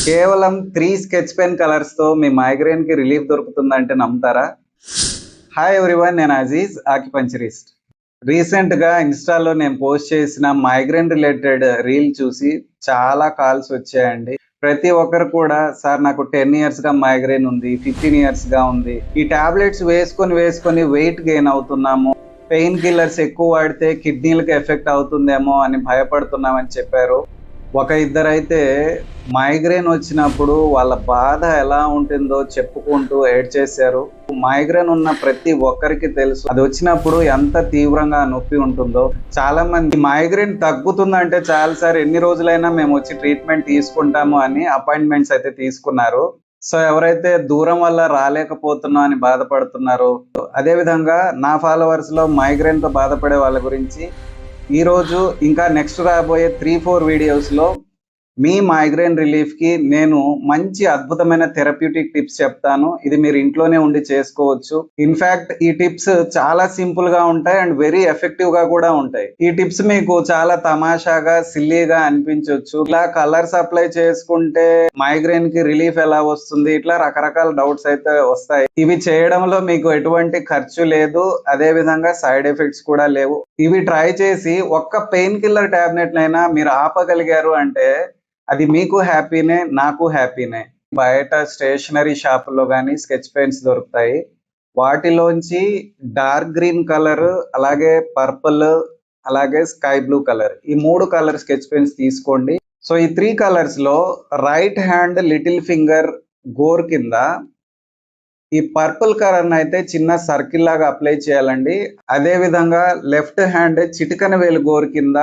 కేవలం 3 sketch pen కలర్స్తో మీ మైగ్రేన్కి relief దొరుకుతుందంటే నమ్ముతారా? హాయ్ ఎవ్రీవన్, నేను అజీజ్, ఆక్యుపంచరిస్ట్. రీసెంట్గా ఇన్స్టాలో నేను పోస్ట్ చేసిన మైగ్రేన్ రిలేటెడ్ రీల్ చూసి చాలా కాల్స్ వచ్చాయండి. ప్రతి ఒక్కరు కూడా, సార్ నాకు 10 ఇయర్స్గా మైగ్రేన్ ఉంది, 15 ఇయర్స్గా ఉంది, ఈ టాబ్లెట్స్ వేసుకొని వెయిట్ గెయిన్ అవుతున్నాము, పెయిన్ కిల్లర్స్ ఎక్కువ వాడితే కిడ్నీలకు ఎఫెక్ట్ అవుతుందేమో అని భయపడుతున్నామని చెప్పారు. ఇద్దరైతే మైగ్రేన్ వచ్చినప్పుడు వాళ్ళ బాధ ఎలా ఉంటుందో చెప్పుకుంటూ ఏడ్చేశారు. మైగ్రేన్ ఉన్న ప్రతి ఒక్కరికి తెలుసు అది వచ్చినప్పుడు ఎంత తీవ్రంగా నొప్పి ఉంటుందో. చాలా మంది మైగ్రేన్ తగ్గుతుందంటే చాలు సార్, ఎన్ని రోజులైనా మేము వచ్చి ట్రీట్మెంట్ తీసుకుంటాము అని అపాయింట్మెంట్స్ అయితే తీసుకున్నారు. సో ఎవరైతే దూరం వల్ల రాలేకపోతున్నాం అని బాధపడుతున్నారో, అదేవిధంగా నా ఫాలోవర్స్ లో మైగ్రేన్ తో బాధపడే వాళ్ళ గురించి ఈరోజు ఇంకా నెక్స్ట్ రాబోయే 3-4 వీడియోస్లో మీ మైగ్రేన్ రిలీఫ్కి నేను మంచి అద్భుతమైన థెరప్యూటిక్ టిప్స్ చెప్తాను. ఇది మీరు ఇంట్లోనే ఉండి చేసుకోవచ్చు. ఇన్ఫ్యాక్ట్ ఈ టిప్స్ చాలా సింపుల్ గా ఉంటాయి అండ్ వెరీ ఎఫెక్టివ్ గా కూడా ఉంటాయి. ఈ టిప్స్ మీకు చాలా తమాషాగా సిల్లీగా అనిపించవచ్చు. ఇలా కలర్స్ అప్లై చేసుకుంటే మైగ్రేన్ కి రిలీఫ్ ఎలా వస్తుంది, ఇట్లా రకరకాల డౌట్స్ అయితే వస్తాయి. ఇవి చేయడంలో మీకు ఎటువంటి ఖర్చు లేదు, అదే విధంగా సైడ్ ఎఫెక్ట్స్ కూడా లేవు. ఇవి ట్రై చేసి ఒక్క పెయిన్ కిల్లర్ టాబ్లెట్ నైనా మీరు ఆపగలిగారు అంటే అది మీకు హ్యాపీనే, నాకు హ్యాపీనే. బయట స్టేషనరీ షాపుల్లో కానీ స్కెచ్ పెన్స్ దొరుకుతాయి. వాటిలోంచి డార్క్ గ్రీన్ కలర్, అలాగే పర్పుల్, అలాగే స్కై బ్లూ కలర్, ఈ 3 కలర్ స్కెచ్ పెన్స్ తీసుకోండి. సో ఈ 3 కలర్స్ లో రైట్ హ్యాండ్ లిటిల్ ఫింగర్ గోర్ కింద ఈ పర్పుల్ కలర్ అయితే చిన్న సర్కిల్ లాగా అప్లై చేయాలండి. అదే విధంగా లెఫ్ట్ హ్యాండ్ చిటికన వేలు గోర్ కింద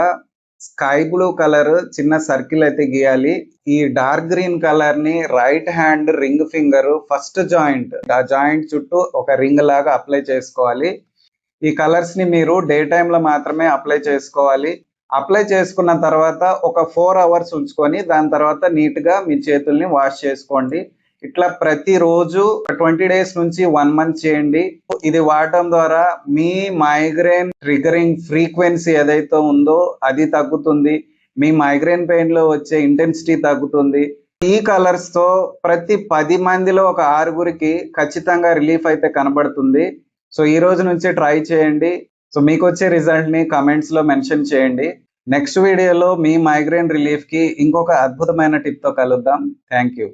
స్కై బ్లూ కలర్ చిన్న సర్కిల్ అయితే గీయాలి. ఈ డార్క్ గ్రీన్ కలర్ ని right hand ring finger first joint, ఆ జాయింట్ చుట్టూ ఒక రింగ్ లాగా అప్లై చేసుకోవాలి. ఈ కలర్స్ ని మీరు డే టైమ్ లో మాత్రమే అప్లై చేసుకోవాలి. అప్లై చేసుకున్న తర్వాత ఒక 4 అవర్స్ ఉంచుకొని దాని తర్వాత నీట్ గా మీ చేతుల్ని వాష్ చేసుకోండి. ఇట్లా ప్రతిరోజు 20 డేస్ నుంచి 1 మంత్ చేయండి. ఇది వాడటం ద్వారా మీ మైగ్రేన్ ట్రిగరింగ్ ఫ్రీక్వెన్సీ ఏదైతే ఉందో అది తగ్గుతుంది. మీ మైగ్రేన్ పెయిన్ లో వచ్చే ఇంటెన్సిటీ తగ్గుతుంది. ఈ కలర్స్ తో ప్రతి 10 మందిలో ఒక 6గురికి ఖచ్చితంగా రిలీఫ్ అయితే కనబడుతుంది. సో ఈ రోజు నుంచి ట్రై చేయండి. సో మీకు వచ్చే రిజల్ట్ ని కమెంట్స్ లో మెన్షన్ చేయండి. నెక్స్ట్ వీడియోలో మీ మైగ్రేన్ రిలీఫ్ కి ఇంకొక అద్భుతమైన టిప్ తో కలుద్దాం. Thank you.